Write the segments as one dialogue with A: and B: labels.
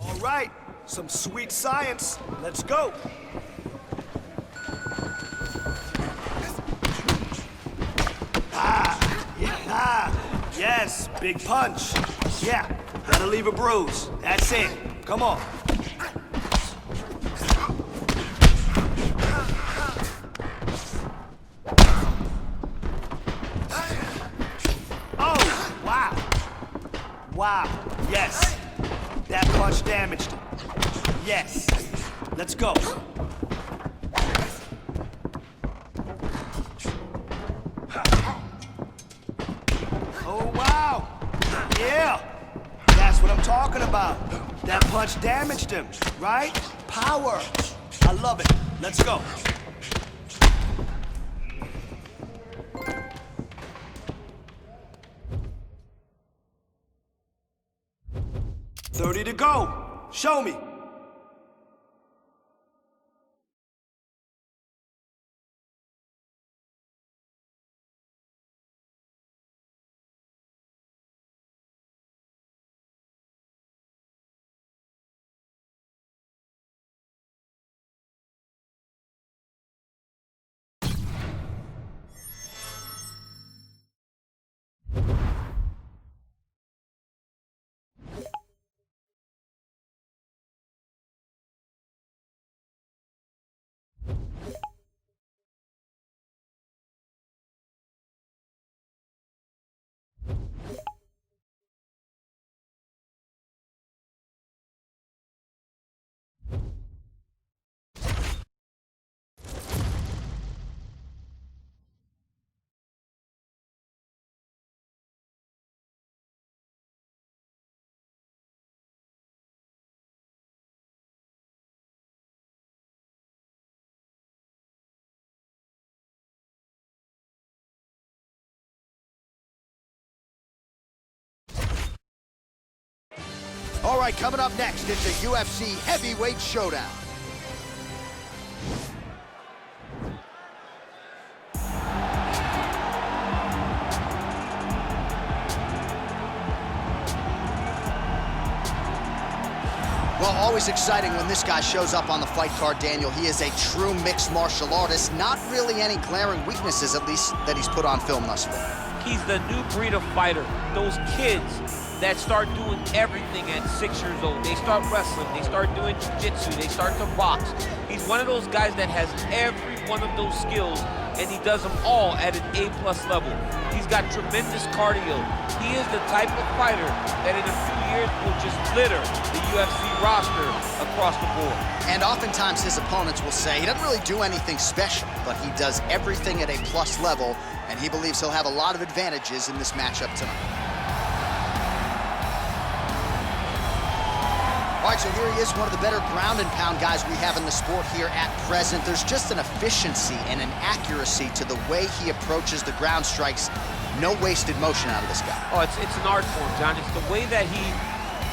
A: All right, some sweet science. Let's go. Yeah, yes, big punch. Yeah, gotta leave a bruise. That's it. Come on. Oh, wow. Wow, yes. That punch damaged him. Yes. Let's go. Oh, wow. Yeah. That's what I'm talking about. That punch damaged him, right? Power. I love it. Let's go. To go. Show me.
B: All right, coming up next, it's a UFC Heavyweight Showdown. Well, always exciting when this guy shows up on the fight card, Daniel. He is a true mixed martial artist. Not really any glaring weaknesses, at least, that he's put on film thus far.
C: He's the new breed of fighter. Those kids that start doing everything at 6 years old. They start wrestling, they start doing jiu-jitsu, they start to box. He's one of those guys that has every one of those skills, and he does them all at an A+ level. He's got tremendous cardio. He is the type of fighter that in a few years will just litter the UFC roster across the board.
B: And oftentimes his opponents will say he doesn't really do anything special, but he does everything at A+ level, and he believes he'll have a lot of advantages in this matchup tonight. All right, so here he is, one of the better ground and pound guys we have in the sport here at present. There's just an efficiency and an accuracy to the way he approaches the ground strikes. No wasted motion out of this guy.
C: Oh, it's an art form, John. It's the way that he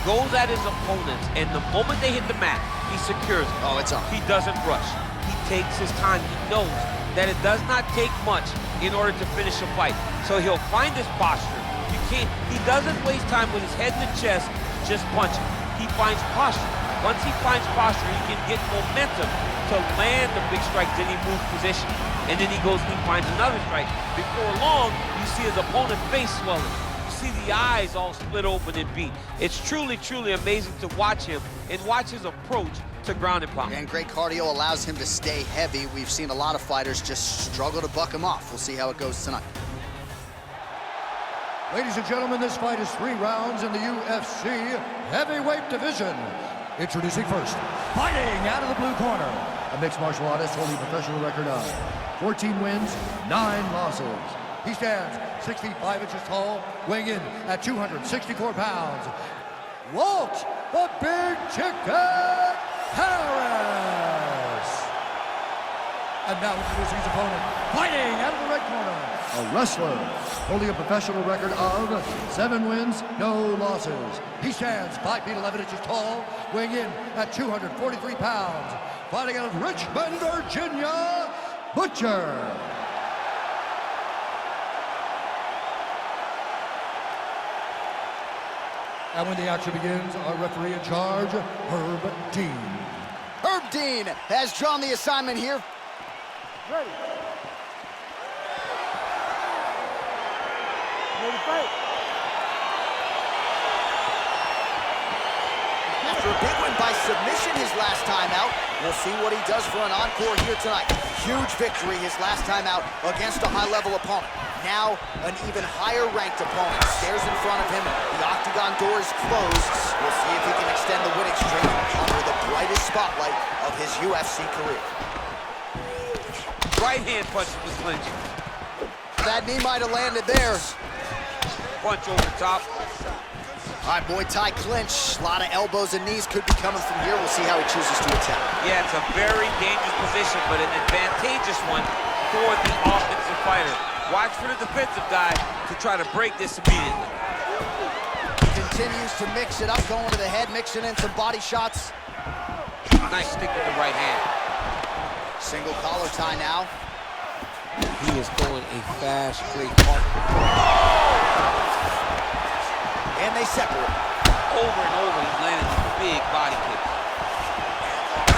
C: goes at his opponents, and the moment they hit the mat, he secures it.
B: Oh, it's on.
C: He doesn't rush. He takes his time. He knows that it does not take much in order to finish a fight. So he'll find his posture. He doesn't waste time with his head in the chest just punching. He finds posture. Once he finds posture, he can get momentum to land the big strike, then he moves position. And then he goes and he finds another strike. Before long, you see his opponent's face swelling. You see the eyes all split open and beat. It's truly, truly amazing to watch him and watch his approach to ground and pound.
B: And great cardio allows him to stay heavy. We've seen a lot of fighters just struggle to buck him off. We'll see how it goes tonight.
D: Ladies and gentlemen, this fight is 3 rounds in the UFC Heavyweight Division. Introducing first, fighting out of the blue corner, a mixed martial artist holding a professional record of 14 wins, 9 losses. He stands 6 feet 5 inches tall, weighing in at 264 pounds. Walt the Big Chicken Harris. And now introducing his opponent, fighting out of the red corner, a wrestler holding a professional record of 7 wins, no losses. He stands 5 feet 11 inches tall, weighing in at 243 pounds. Fighting out of Richmond, Virginia, Butcher. And when the action begins, our referee in charge, Herb Dean.
B: Herb Dean has drawn the assignment here.
A: Ready. Ready to fight.
B: After a big win by submission his last time out, we'll see what he does for an encore here tonight. Huge victory his last time out against a high-level opponent. Now, an even higher-ranked opponent stares in front of him. The octagon door is closed. We'll see if he can extend the winning streak under the brightest spotlight of his UFC career.
C: Right hand punch was clinching.
B: That knee might have landed there.
C: Punch over the top.
B: All right, Muay Thai clinch. A lot of elbows and knees could be coming from here. We'll see how he chooses to attack.
C: Yeah, it's a very dangerous position, but an advantageous one for the offensive fighter. Watch for the defensive guy to try to break this immediately.
B: Continues to mix it up, going to the head, mixing in some body shots.
C: Nice stick with the right hand.
B: Single collar tie now.
C: He is going a fast, straight punch.
B: And they separate.
C: Over and over, he's landing big body kicks.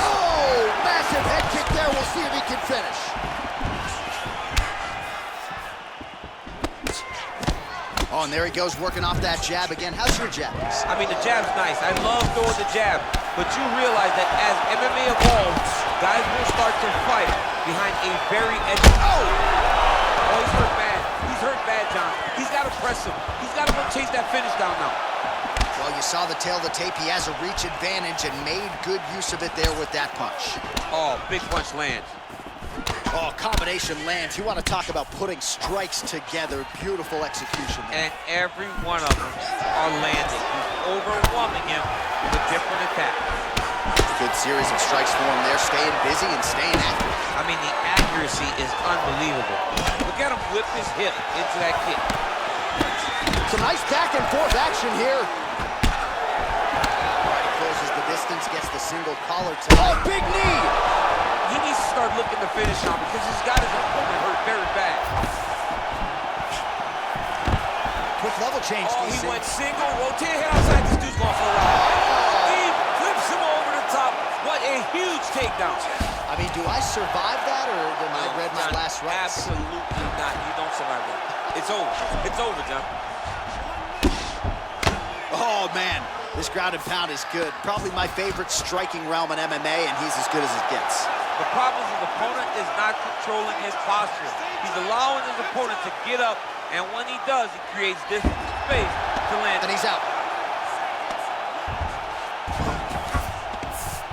B: Oh, massive head kick there. We'll see if he can finish. Oh, and there he goes, working off that jab again. How's your jab?
C: I mean, the jab's nice. I love throwing the jab, but you realize that as MMA evolves, guys will start to fight behind a very edgy. Oh, he's hurt bad. He's hurt bad, John. He's got to press him. He's got to go chase that finish down now.
B: Well, you saw the tail of the tape. He has a reach advantage and made good use of it there with that punch.
C: Oh, big punch lands.
B: Oh, combination lands. You want to talk about putting strikes together. Beautiful execution there.
C: And every one of them are landing. He's overwhelming him with different attacks.
B: Good series of strikes for him there, staying busy and staying active.
C: I mean, the accuracy is unbelievable. Look at him whip his hip into that kick.
B: Some nice back and forth action here. All right, he closes the distance, gets the single collar to... Oh, big knee!
C: He needs to start looking to finish now because he's got his opponent hurt very bad.
B: Quick level change,
C: Oh,
B: DC.
C: he went single, rotate head outside. This dude's going for a ride. He flips him over the top. What a huge takedown.
B: I mean, do I survive that, or am I read my last rights?
C: Absolutely not. You don't survive that. It's over. It's over, John.
B: Oh, man. This ground and pound is good. Probably my favorite striking realm in MMA, and he's as good as it gets.
C: The problem is his opponent is not controlling his posture. He's allowing his opponent to get up, and when he does, he creates this space to land.
B: And he's out.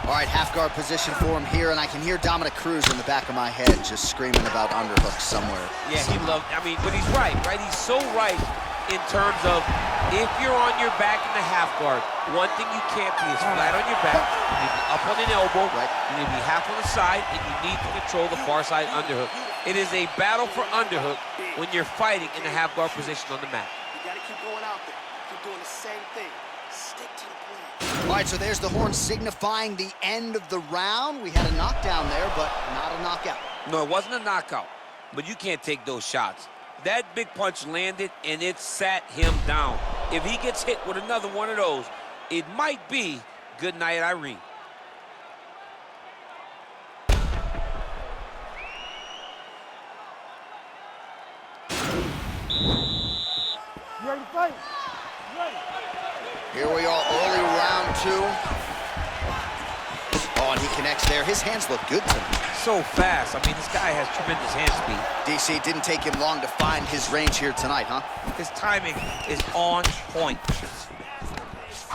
B: All right, half guard position for him here, and I can hear Dominic Cruz in the back of my head just screaming about underhooks somewhere.
C: Yeah, he loved, I mean, but he's right? He's so right in terms of if you're on your back in the half guard, one thing you can't be is flat on your back. You need to be up on an elbow,
B: right.
C: You need to be half on the side, and you need to control the far side underhook. It is a battle for underhook when you're fighting in the half guard position on the mat.
A: You gotta keep going out there. Keep doing the same thing. Stick to the plan.
B: All right, so there's the horn signifying the end of the round. We had a knockdown there, but not a knockout.
C: No, it wasn't a knockout, but you can't take those shots. That big punch landed, and it sat him down. If he gets hit with another one of those, it might be good night, Irene.
A: You ready to fight? Ready.
B: Here we are, early round 2. Oh, and he connects there. His hands look good to me.
C: So fast. I mean, this guy has tremendous hand speed.
B: DC, didn't take him long to find his range here tonight, huh?
C: His timing is on point.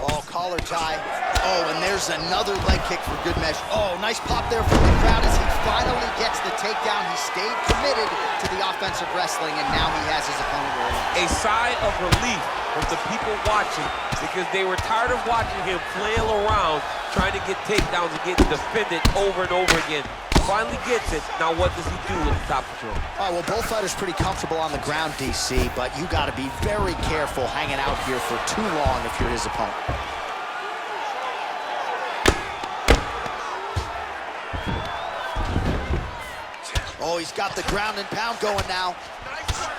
B: Oh, collar tie. Oh, and there's another leg kick for good measure. Oh, nice pop there from the crowd as he finally gets the takedown. He stayed committed to the offensive wrestling, and now he has his opponent where he wants.
C: A sigh of relief from the people watching because they were tired of watching him flail around trying to get takedowns and get defended over and over again. Finally gets it. Now what does he do with the top control?
B: All right, well, both fighters pretty comfortable on the ground, DC, but you got to be very careful hanging out here for too long if you're his opponent. Oh, he's got the ground and pound going now.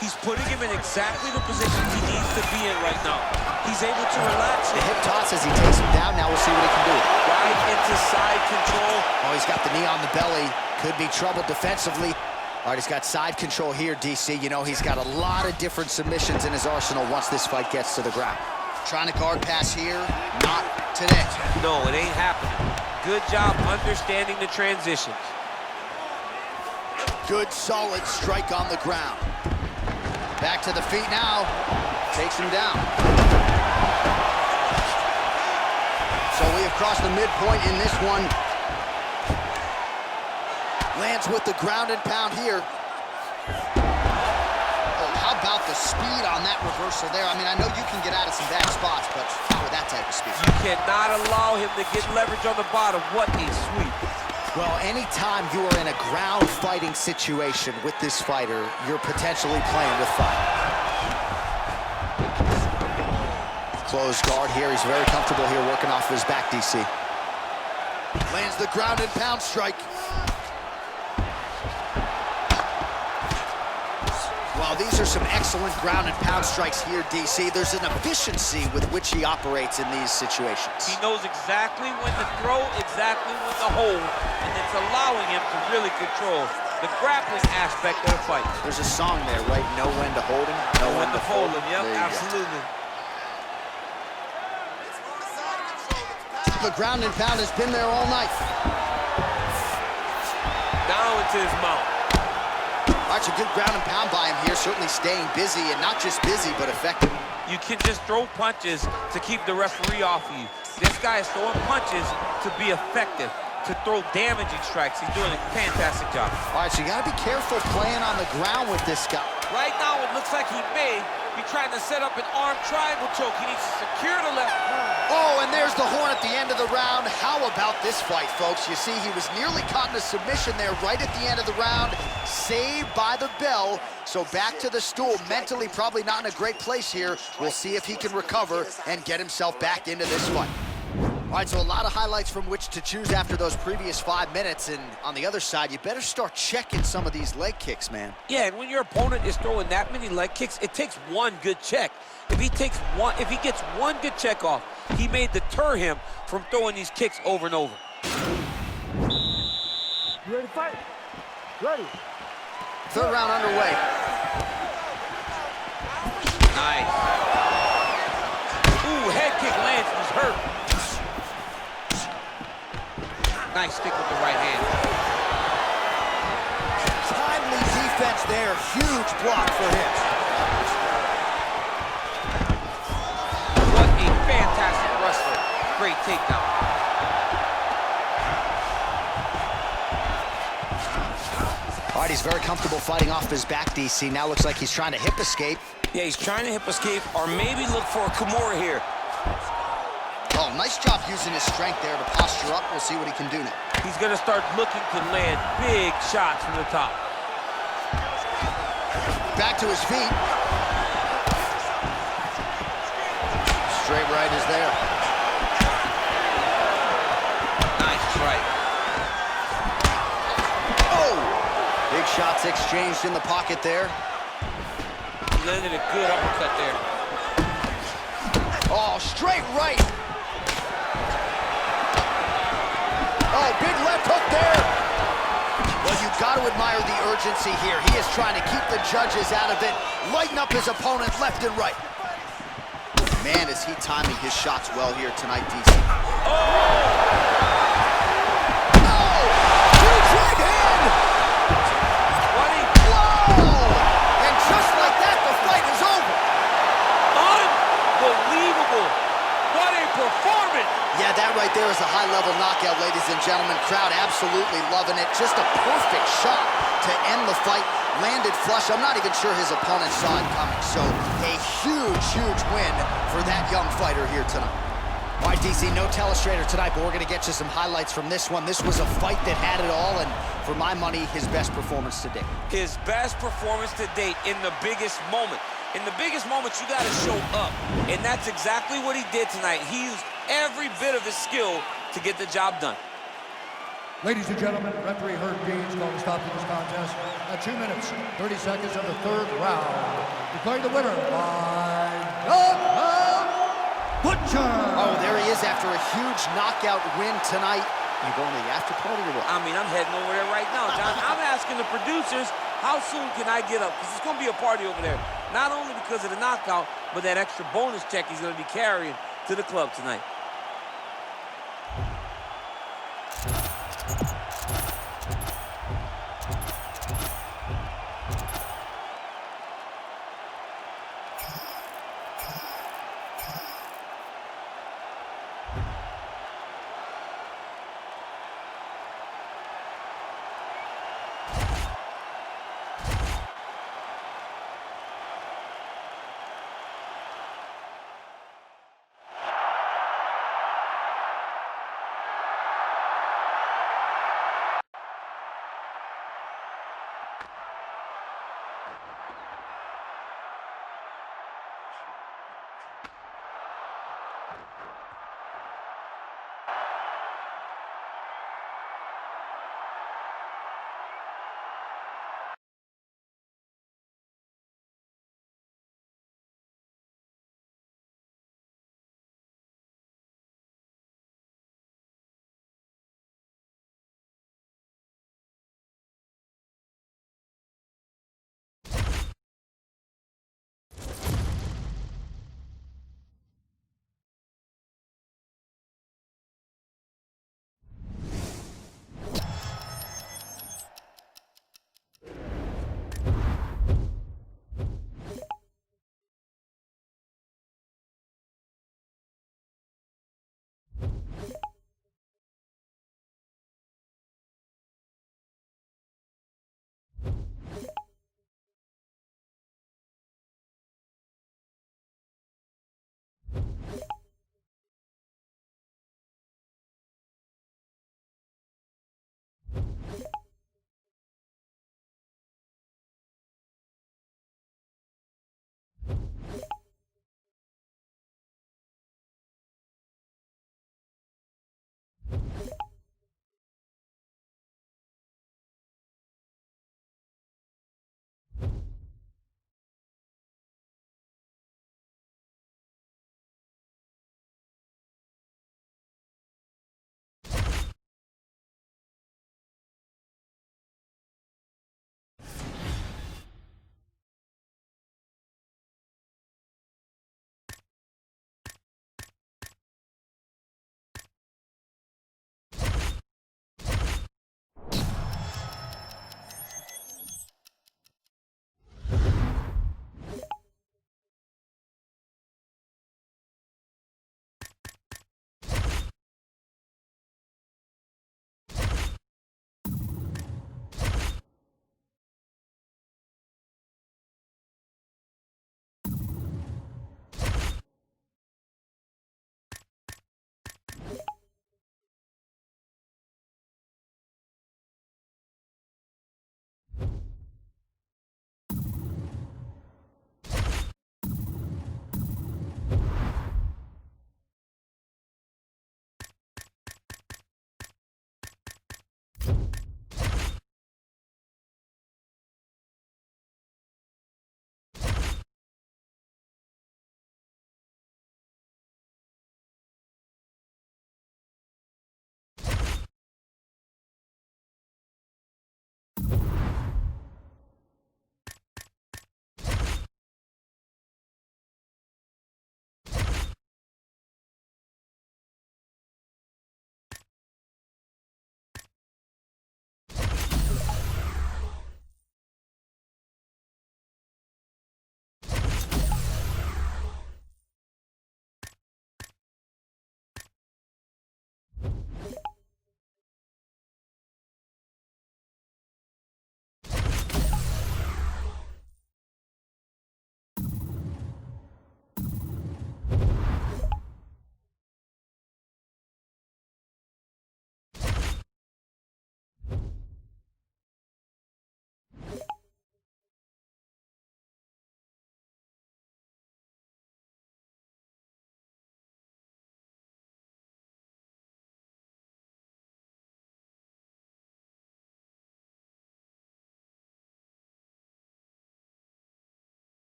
C: He's putting him in exactly the position he needs to be in right now. He's able to relax.
B: The hip toss as he takes him down. Now we'll see what he can do.
C: Right into side control.
B: Oh, he's got the knee on the belly. Could be trouble defensively. All right, he's got side control here, DC. You know, he's got a lot of different submissions in his arsenal once this fight gets to the ground. Trying to guard pass here. Not today.
C: No, it ain't happening. Good job understanding the transitions.
B: Good, solid strike on the ground. Back to the feet now. Takes him down. So we have crossed the midpoint in this one. Lands with the ground and pound here. Oh, how about the speed on that reversal there? I mean, I know you can get out of some bad spots, but not with that type of speed.
C: You cannot allow him to get leverage on the bottom. What a sweep.
B: Well, anytime you are in a ground fighting situation with this fighter, you're potentially playing with fire. Closed guard here. He's very comfortable here working off his back, DC. Lands the ground and pound strike. Well, these are some excellent ground and pound strikes here, DC. There's an efficiency with which he operates in these situations.
C: He knows exactly when to throw, exactly when to hold, and it's allowing him to really control the grappling aspect of the fight.
B: There's a song there, right? Know when to hold him, know when to fold him.
C: Yep,
B: There you go.
C: absolutely.
B: The ground and pound has been there all night.
C: Down into his mouth.
B: All right, so good ground and pound by him here, certainly staying busy, and not just busy, but effective.
C: You can just throw punches to keep the referee off of you. This guy is throwing punches to be effective, to throw damaging strikes. He's doing a fantastic job.
B: All right, so you got to be careful playing on the ground with this guy.
C: Right now, it looks like he may be trying to set up an arm triangle choke. He needs to secure the left arm.
B: Oh, and there's the horn at the end of the round. How about this fight, folks? You see, he was nearly caught in a submission there right at the end of the round. Saved by the bell. So back to the stool. Mentally probably not in a great place here. We'll see if he can recover and get himself back into this fight. All right, so a lot of highlights from which to choose after those previous 5 minutes. And on the other side, you better start checking some of these leg kicks, man.
C: Yeah, and when your opponent is throwing that many leg kicks, it takes one good check. If he gets one good check off, he may deter him from throwing these kicks over and over.
A: You ready to fight? Ready.
B: Third round underway.
C: Nice. Ooh, head kick lands, he's hurt. Nice stick with the right hand.
B: Timely defense there. Huge block for him.
C: What a fantastic wrestler. Great takedown.
B: All right, he's very comfortable fighting off his back, DC. Now looks like he's trying to hip escape.
E: Yeah, he's trying to hip escape or maybe look for a Kimura here.
B: Oh, nice job using his strength there to posture up. We'll see what he can do now.
C: He's going to start looking to land big shots from the top.
B: Back to his feet. Straight right is there. shots exchanged in the pocket there.
C: He landed a good uppercut there.
B: Oh, straight right. Oh, big left hook there. Well, you've got to admire the urgency here. He is trying to keep the judges out of it, lighten up his opponent left and right. Man, is he timing his shots well here tonight, DC. Huge right hand! Whoa! And just like that, the fight is over.
C: Unbelievable! What a performance!
B: Yeah, that right there is a high-level knockout, ladies and gentlemen. Crowd absolutely loving it. Just a perfect shot to end the fight. Landed flush. I'm not even sure his opponent saw it coming. So a huge, huge win for that young fighter here tonight. All right, DC, no telestrator tonight, but we're going to get you some highlights from this one. This was a fight that had it all, and for my money, his best performance to date.
C: His best performance to date in the biggest moment. In the biggest moments, you got to show up, and that's exactly what he did tonight. He used every bit of his skill to get the job done.
D: Ladies and gentlemen, referee Herb Dean's called to stop to this contest at 2 minutes, 30 seconds of the third round. Declaring the winner by knockout butcher.
B: Oh, there he is after a huge knockout win tonight. You going to the after party or what?
C: I mean, I'm heading over there right now, John. I'm asking the producers, how soon can I get up? Because it's going to be a party over there. Not only because of the knockout, but that extra bonus check he's going to be carrying to the club tonight.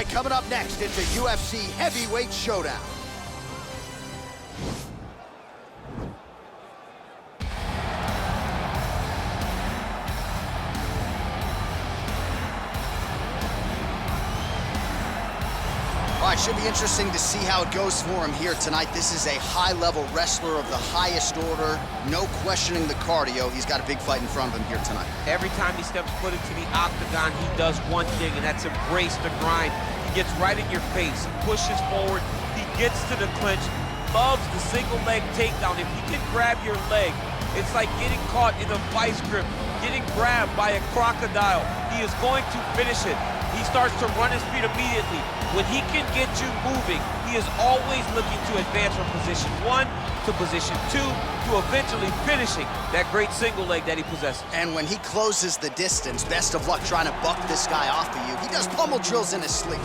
B: right, coming up next, it's a UFC Heavyweight Showdown. All right, should be interesting to see how it goes for him here tonight. This is a high-level wrestler of the highest order. No questioning the cardio. He's got a big fight in front of him here tonight.
C: Every time he steps foot into the octagon, he does one thing, and that's embrace the grind. He gets right in your face, he pushes forward, he gets to the clinch, loves the single leg takedown. If he can grab your leg, it's like getting caught in a vice grip, getting grabbed by a crocodile. He is going to finish it. He starts to run his feet immediately. When he can get you moving, he is always looking to advance from position 1 to position 2 to eventually finishing that great single leg that he possesses.
B: And when he closes the distance, best of luck trying to buck this guy off of you. He does pummel drills in his sleep.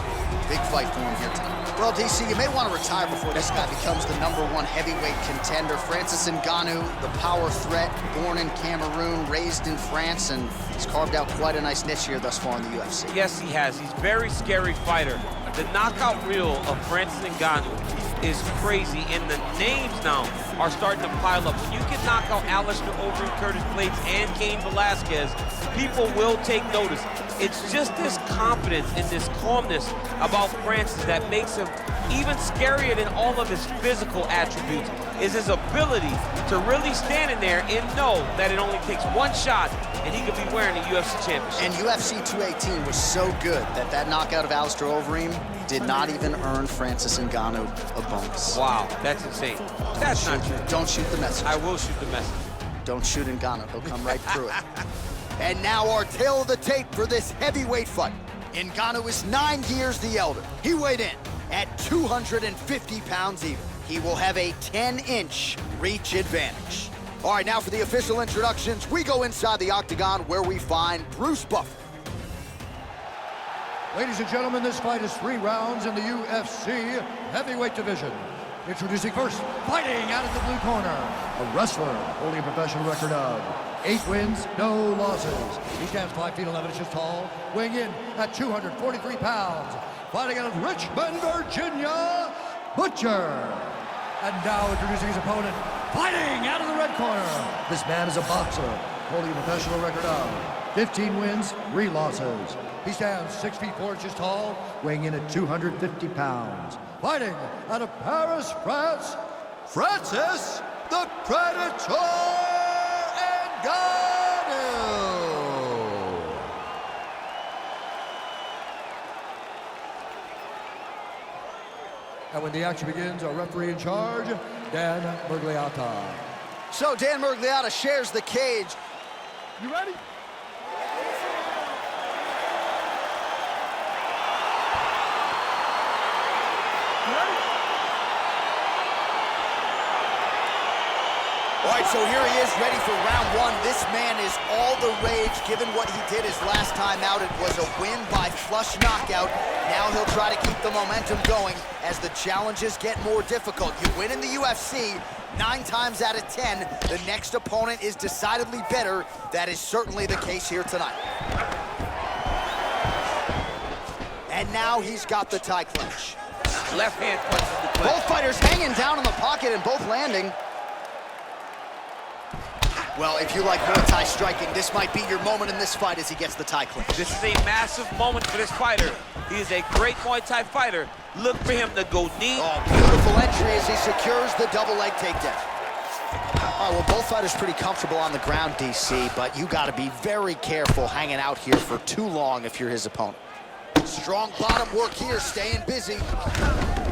B: Big fight for him here tonight. Well, DC, you may want to retire before this guy becomes the #1 heavyweight contender. Francis Ngannou, the power threat, born in Cameroon, raised in France, and he's carved out quite a nice niche here thus far in the UFC.
C: Yes, he has. He's a very scary fighter. The knockout reel of Francis Ngannou is crazy, and the names now are starting to pile up. When you can knock out Alistair Overeem, Curtis Blades, and Cain Velasquez, people will take notice. It's just this confidence and this calmness about Francis that makes him even scarier than all of his physical attributes, is his ability to really stand in there and know that it only takes one shot and he could be wearing a UFC championship.
B: And UFC 218 was so good that that knockout of Alistair Overeem did not even earn Francis Ngannou a bonus.
C: Wow, that's insane. That's not true.
B: Don't shoot the messenger.
C: I will shoot the message.
B: Don't shoot Ngannou. He'll come right through it. And now our tale of the tape for this heavyweight fight. Ngannou is 9 years the elder. He weighed in at 250 pounds even. He will have a 10-inch reach advantage. All right, now for the official introductions, we go inside the octagon where we find Bruce Buffer.
D: Ladies and gentlemen, this fight is 3 rounds in the UFC Heavyweight Division. Introducing first, fighting out of the blue corner, a wrestler holding a professional record of 8 wins, no losses. He stands 5 feet 11 inches tall, weighing in at 243 pounds. Fighting out of Richmond, Virginia, Butcher. And now introducing his opponent, fighting out of the red corner. This man is a boxer, holding a professional record of 15 wins, 3 losses. He stands 6 feet 4 inches tall, weighing in at 250 pounds. Fighting out of Paris, France, Francis the Predator Ngannou. And when the action begins, our referee in charge, Dan Mergliata.
B: So Dan Mergliata shares the cage.
D: You ready?
B: All right, so here he is, ready for round 1. This man is all the rage, given what he did his last time out. It was a win by flush knockout. Now he'll try to keep the momentum going as the challenges get more difficult. You win in the UFC, 9 times out of 10, the next opponent is decidedly better. That is certainly the case here tonight. And now he's got the tie clinch.
C: Left hand punch in the clinch.
B: Both fighters hanging down in the pocket and both landing. Well, if you like Muay Thai striking, this might be your moment in this fight as he gets the tie clinch.
C: This is a massive moment for this fighter. He is a great Muay Thai fighter. Look for him to go knee.
B: Oh, beautiful entry as he secures the double leg takedown. All right, well, both fighters pretty comfortable on the ground, DC, but you got to be very careful hanging out here for too long if you're his opponent. Strong bottom work here, staying busy.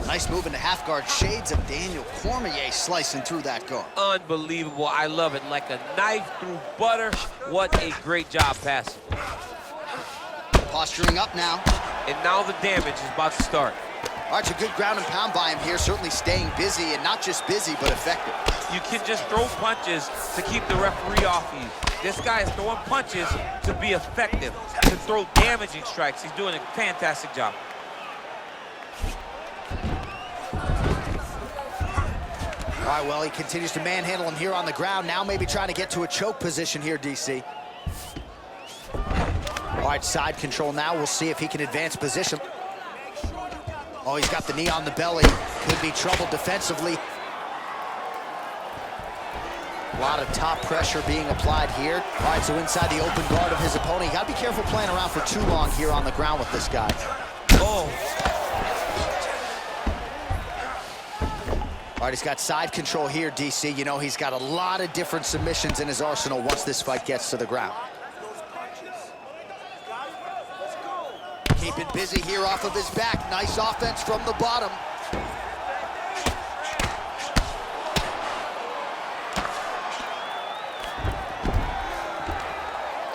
B: Nice move into half guard. Shades of Daniel Cormier slicing through that guard.
C: Unbelievable. I love it. Like a knife through butter. What a great job passing.
B: Posturing up now.
C: And now the damage is about to start.
B: All right, a good ground and pound by him here, certainly staying busy, and not just busy, but effective.
C: You can just throw punches to keep the referee off you. This guy is throwing punches to be effective, to throw damaging strikes. He's doing a fantastic job.
B: All right, well, he continues to manhandle him here on the ground. Now maybe trying to get to a choke position here, DC. All right, side control now. We'll see if he can advance position. Oh, he's got the knee on the belly. Could be trouble defensively. A lot of top pressure being applied here. All right, so inside the open guard of his opponent. You gotta be careful playing around for too long here on the ground with this guy.
C: Oh.
B: All right, he's got side control here, DC. You know, he's got a lot of different submissions in his arsenal once this fight gets to the ground. Keeping busy here off of his back. Nice offense from the bottom.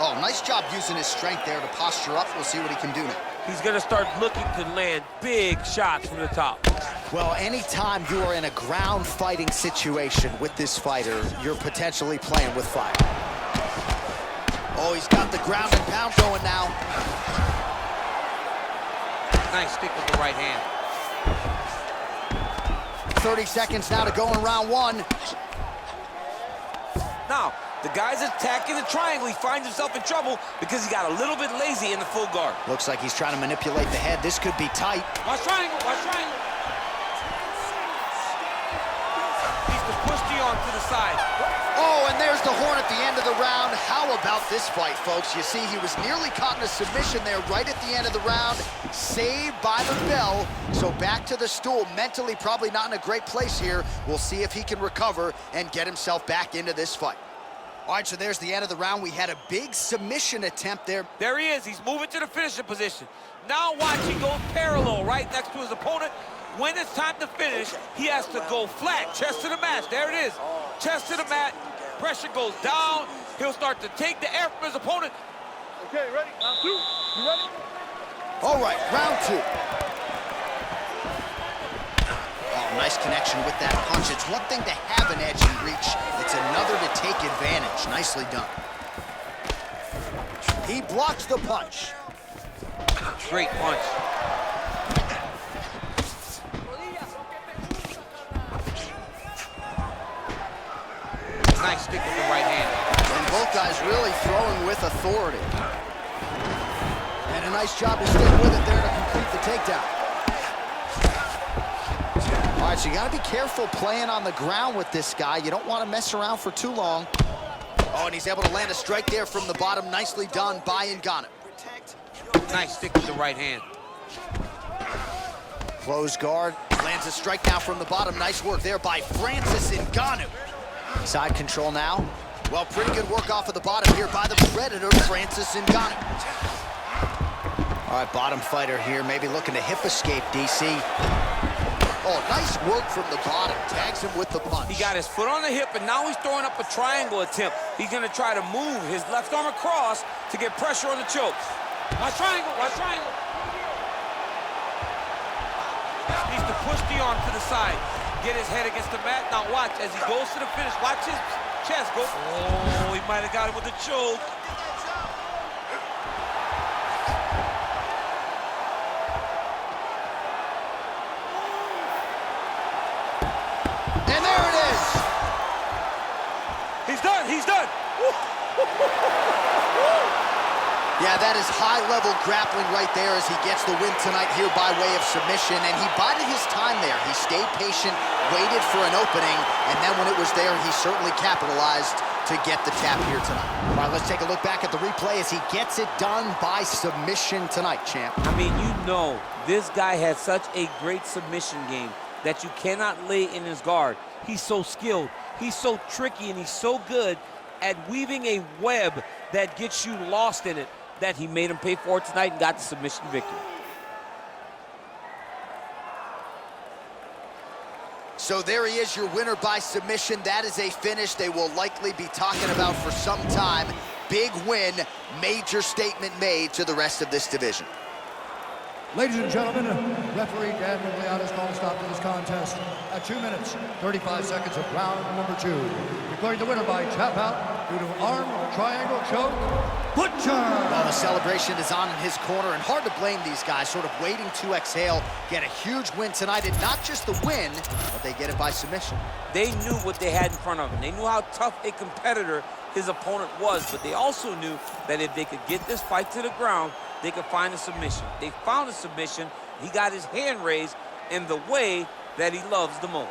B: Oh, nice job using his strength there to posture up. We'll see what he can do now.
C: He's gonna start looking to land big shots from the top.
B: Well, anytime you are in a ground fighting situation with this fighter, you're potentially playing with fire. Oh, he's got the ground and pound going now.
C: Nice stick with the right hand.
B: 30 seconds now to go in round one.
E: Now, the guy's attacking the triangle. He finds himself in trouble because he got a little bit lazy in the full guard.
B: Looks like he's trying to manipulate the head. This could be tight.
C: Watch triangle, watch triangle. Needs to push the arm to the side.
B: Oh, and there's the horn at the end of the round. How about this fight, folks? You see, he was nearly caught in a submission there right at the end of the round. Saved by the bell. So back to the stool. Mentally probably not in a great place here. We'll see if he can recover and get himself back into this fight. All right, so there's the end of the round. We had a big submission attempt there.
C: There he is. He's moving to the finishing position. Now watch, he goes parallel right next to his opponent. When it's time to finish, he has to go flat, chest to the mat. There it is. Chest to the mat. Pressure goes down. He'll start to take the air from his opponent.
F: Okay, ready? Round two. You ready?
B: All right, round two. Oh, nice connection with that punch. It's one thing to have an edge and reach. It's another to take advantage. Nicely done. He blocks the punch.
C: Great punch. Nice stick with the right hand.
B: And both guys really throwing with authority. And a nice job to stick with it there to complete the takedown. All right, so you gotta be careful playing on the ground with this guy. You don't want to mess around for too long. Oh, and he's able to land a strike there from the bottom. Nicely done by Ngannou.
C: Nice stick with the right hand.
B: Close guard. Lands a strike now from the bottom. Nice work there by Francis Ngannou. Side control now. Well, pretty good work off of the bottom here by the Predator, Francis Ngannou. All right, bottom fighter here, maybe looking to hip escape, DC. Oh, nice work from the bottom. Tags him with the punch.
C: He got his foot on the hip, and now he's throwing up a triangle attempt. He's gonna try to move his left arm across to get pressure on the choke. Watch triangle, watch triangle. Needs to push the arm to the side. Get his head against the mat. Now watch, as he goes to the finish, watch his chest go. Oh, he might have got him with a choke.
B: And there it is.
C: He's done, he's done.
B: Yeah, that is high-level grappling right there as he gets the win tonight here by way of submission. And he bided his time there. He stayed patient, waited for an opening, and then when it was there, he certainly capitalized to get the tap here tonight. All right, let's take a look back at the replay as he gets it done by submission tonight, champ.
C: I mean, you know, this guy has such a great submission game that you cannot lay in his guard. He's so skilled, he's so tricky, and he's so good at weaving a web that gets you lost in it, that he made him pay for it tonight and got the submission victory.
B: So there he is, your winner by submission. That is a finish they will likely be talking about for some time. Big win, major statement made to the rest of this division.
D: Ladies and gentlemen, referee Dan Migliana's called a stop to this contest at 2 minutes, 35 seconds of round number 2. Declaring the winner by tap out due to arm triangle choke, Butcher!
B: Well, the celebration is on in his corner, and hard to blame these guys, sort of waiting to exhale, get a huge win tonight, and not just the win, but they get it by submission.
C: They knew what they had in front of them. They knew how tough a competitor his opponent was, but they also knew that if they could get this fight to the ground, they could find a submission. They found a submission,
E: He got his hand raised in the way that he loves the most.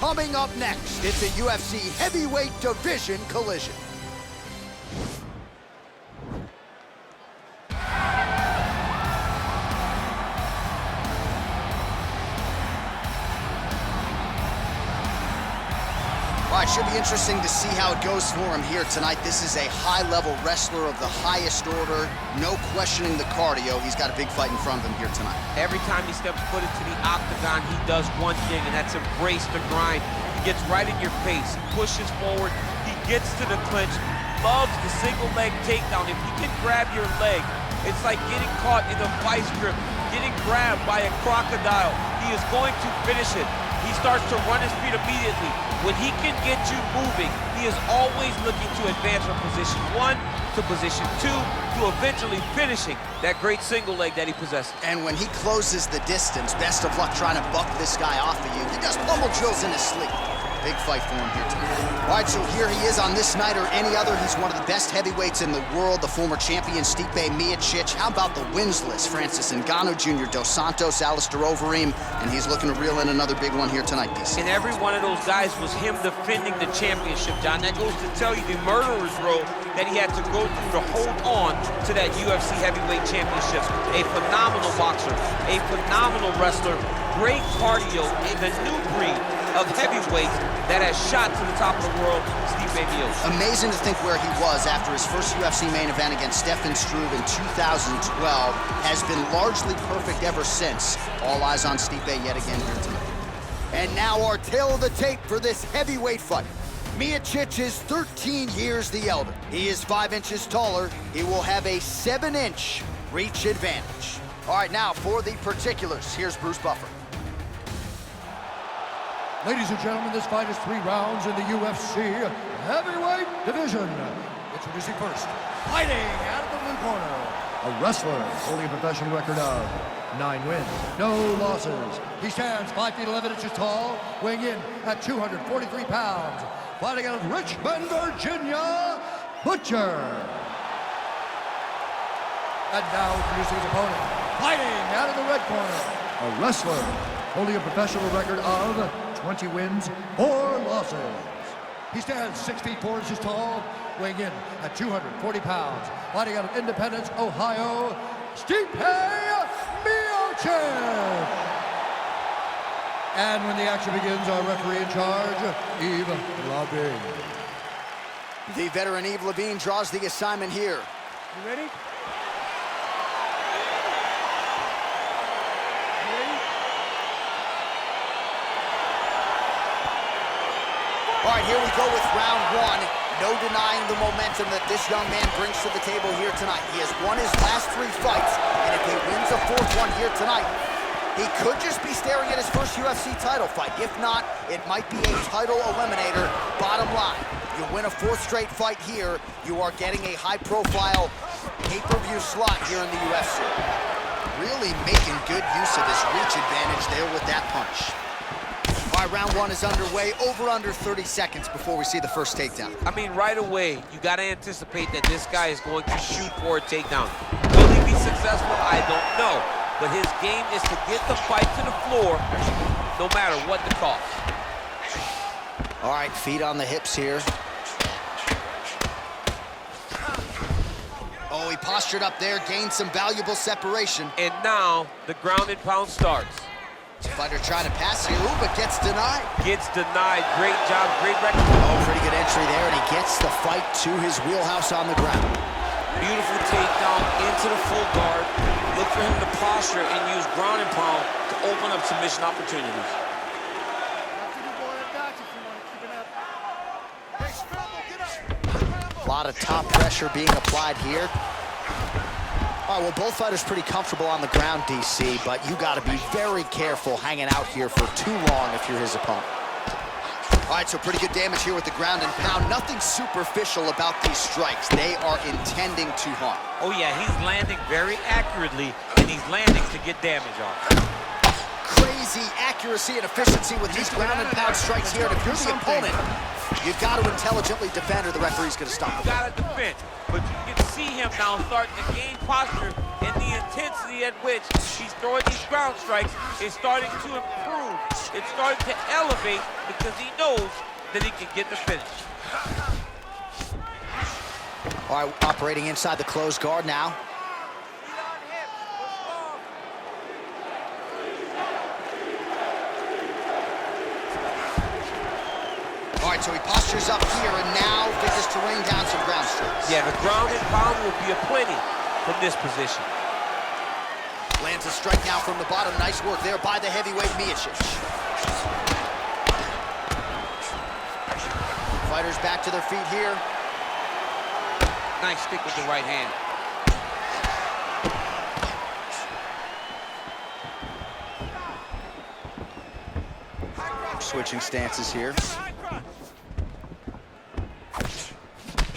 B: Coming up next, it's a UFC Heavyweight Division collision. All right, should be interesting to see how it goes for him here tonight. This is a high-level wrestler of the highest order. No questioning the cardio. He's got a big fight in front of him here tonight.
C: Every time he steps foot into the octagon, he does one thing, and that's embrace the grind. He gets right in your face, he pushes forward, he gets to the clinch, loves the single leg takedown. If he can grab your leg, it's like getting caught in a vice grip, getting grabbed by a crocodile. He is going to finish it. He starts to run his feet immediately. When he can get you moving, he is always looking to advance from position 1 to position 2 to eventually finishing that great single leg that he possesses.
B: And when he closes the distance, best of luck trying to buck this guy off of you. He does pummel drills in his sleep. Big fight for him here tonight. All right, so here he is on this night or any other. He's one of the best heavyweights in the world, the former champion Stipe Miocic. How about the wins list? Francis Ngannou Jr., Dos Santos, Alistair Overeem, and he's looking to reel in another big one here tonight, DC.
C: And every one of those guys was him defending the championship, John. That goes to tell you the murderer's row that he had to go through to hold on to that UFC Heavyweight Championship. A phenomenal boxer, a phenomenal wrestler, great cardio, and the new breed of heavyweights that has shot to the top of the world, Stipe Miocic.
B: Amazing to think where he was after his first UFC main event against Stefan Struve in 2012. Has been largely perfect ever since. All eyes on Stipe yet again here tonight. And now our tale of the tape for this heavyweight fight. Miocic is 13 years the elder. He is 5 inches taller. He will have a 7-inch reach advantage. All right, now for the particulars, here's Bruce Buffer.
D: Ladies and gentlemen, this fight is 3 rounds in the UFC Heavyweight Division. Introducing first, fighting out of the blue corner, a wrestler holding a professional record of 9 wins, no losses. He stands 5 feet 11 inches tall, weighing in at 243 pounds. Fighting out of Richmond, Virginia, Butcher. And now introducing his opponent, fighting out of the red corner, a wrestler holding a professional record of 20 wins, 4 losses. He stands 6 feet 4 inches tall, weighing in at 240 pounds. Fighting out of Independence, Ohio, Stipe Miocic. And when the action begins, our referee in charge, Yves Lavigne.
B: The veteran Yves Lavigne draws the assignment here.
F: You ready?
B: All right, here we go with round 1. No denying the momentum that this young man brings to the table here tonight. He has won his last 3 fights, and if he wins a 4th one here tonight, he could just be staring at his first UFC title fight. If not, it might be a title eliminator. Bottom line, you win a 4th straight fight here, you are getting a high-profile pay-per-view slot here in the UFC. Really making good use of his reach advantage there with that punch. All right, round 1 is underway. Over/under 30 seconds before we see the first takedown.
C: I mean, right away, you got to anticipate that this guy is going to shoot for a takedown. Will he be successful? I don't know. But his game is to get the fight to the floor, no matter what the cost.
B: All right, feet on the hips here. Oh, he postured up there, gained some valuable separation.
C: And now, the ground and pound starts.
B: Fighter trying to pass here, ooh, but gets denied.
C: Gets denied. Great job, great record.
B: Oh, pretty good entry there, and he gets the fight to his wheelhouse on the ground.
E: Beautiful takedown into the full guard. Look for him to posture and use ground and pound to open up submission opportunities.
B: A lot of top pressure being applied here. All right, well, both fighters pretty comfortable on the ground, DC, but you got to be very careful hanging out here for too long if you're his opponent. All right, so pretty good damage here with the ground and pound. Nothing superficial about these strikes. They are intending to harm.
C: Oh, yeah, he's landing very accurately, and he's landing to get damage off.
B: Crazy accuracy and efficiency with these ground and pound strikes here. And if you're the opponent, you've got to intelligently defend or the referee's going to stop him.
C: You got to defend, but you can see him now starting to gain posture, and the intensity at which he's throwing these ground strikes is starting to improve. It's starting to elevate because he knows that he can get the finish.
B: All right, operating inside the closed guard now. All right, right, so he postures up here and now figures to rain down some ground strikes.
C: Yeah, the ground and pound will be aplenty from this position.
B: Lands a strike now from the bottom. Nice work there by the heavyweight Miocic. Fighters back to their feet here.
C: Nice stick with the right hand.
B: Switching stances here.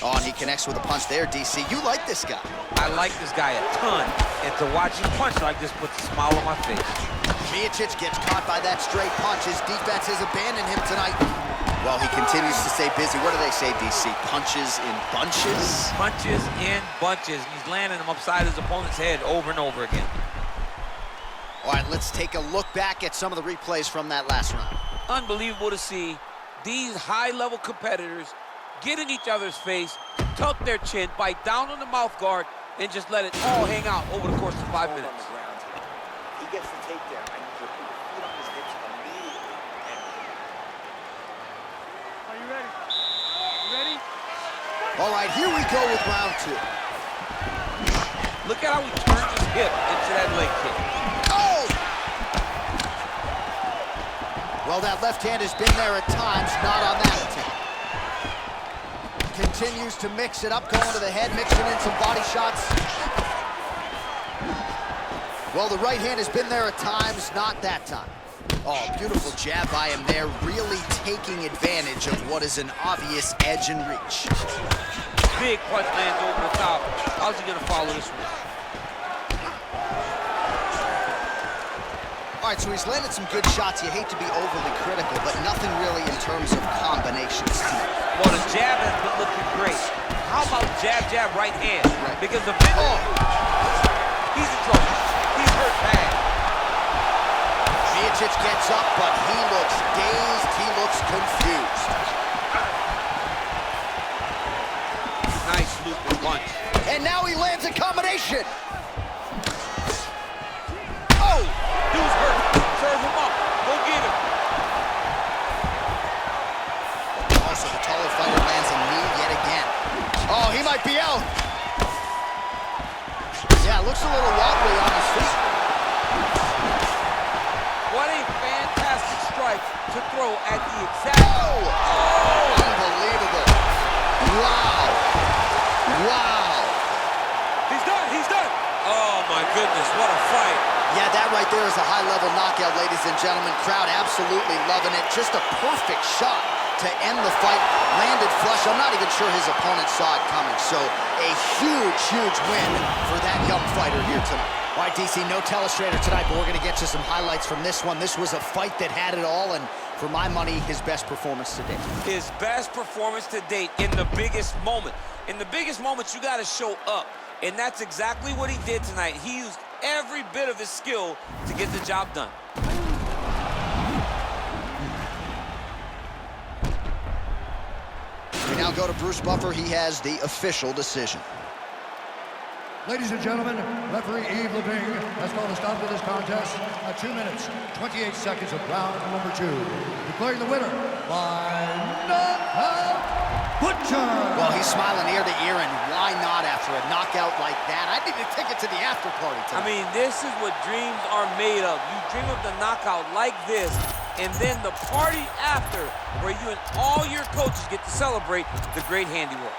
B: Oh, and he connects with a punch there, DC. You like this guy.
C: I like this guy a ton, and to watch him punch like this puts a smile on my face.
B: Miocic gets caught by that straight punch. His defense has abandoned him tonight. Well, he continues to stay busy. What do they say, DC? Punches in bunches?
C: Punches in bunches. He's landing them upside his opponent's head over and over again.
B: All right, let's take a look back at some of the replays from that last round.
C: Unbelievable to see these high-level competitors get in each other's face, tuck their chin, bite down on the mouth guard, and just let it all hang out over the course of 5 minutes.
G: He gets the takedown. I need to put your feet on his hips immediately.
F: Are you ready? You ready?
B: All right, here we go with round 2.
C: Look at how he turns his hip into that leg kick.
B: Oh! Well, that left hand has been there at times, not on that attempt. Continues to mix it up, going to the head, mixing in some body shots. Well, the right hand has been there at times, not that time. Oh, beautiful jab by him there, really taking advantage of what is an obvious edge and reach.
C: Big punch lands over the top. How's he gonna follow this one?
B: All right, so he's landed some good shots. You hate to be overly critical, but nothing really in terms of combinations tonight.
C: Well, the jab has been looking great. How about jab, jab, right hand?
B: Right.
C: Because the he's in trouble. He's hurt bad.
B: Miocic gets up, but he looks dazed. He looks confused.
C: Nice looping punch.
B: And now he lands a combination. Oh!
C: Dude's hurt. Serve him up. Go get him.
B: Also, the taller fighter lands a knee yet again. Oh, he might be out. Yeah, looks a little wobbly on his feet.
C: What a fantastic strike to throw at the exact...
B: Oh! Unbelievable. Wow. Wow.
C: He's done. He's done. Oh, my goodness. What a fight.
B: Yeah, that right there is a high-level knockout, ladies and gentlemen. Crowd absolutely loving it. Just a perfect shot to end the fight. Landed flush. I'm not even sure his opponent saw it coming. So a huge, huge win for that young fighter here tonight. All right, DC, no telestrator tonight, but we're going to get you some highlights from this one. This was a fight that had it all, and for my money, his best performance to date.
C: His best performance to date in the biggest moment. In the biggest moments, you got to show up. And that's exactly what he did tonight. He used every bit of his skill to get the job done.
B: We now go to Bruce Buffer. He has the official decision.
D: Ladies and gentlemen, referee Yves Levine has called a stop to this contest at 2 minutes, 28 seconds of round number 2. Declaring the winner by knockout, Butcher.
B: Well, he's smiling ear to ear, and why not after a knockout like that? I need a ticket to the after party tonight.
C: I mean, this is what dreams are made of. You dream of the knockout like this, and then the party after, where you and all your coaches get to celebrate the great handiwork.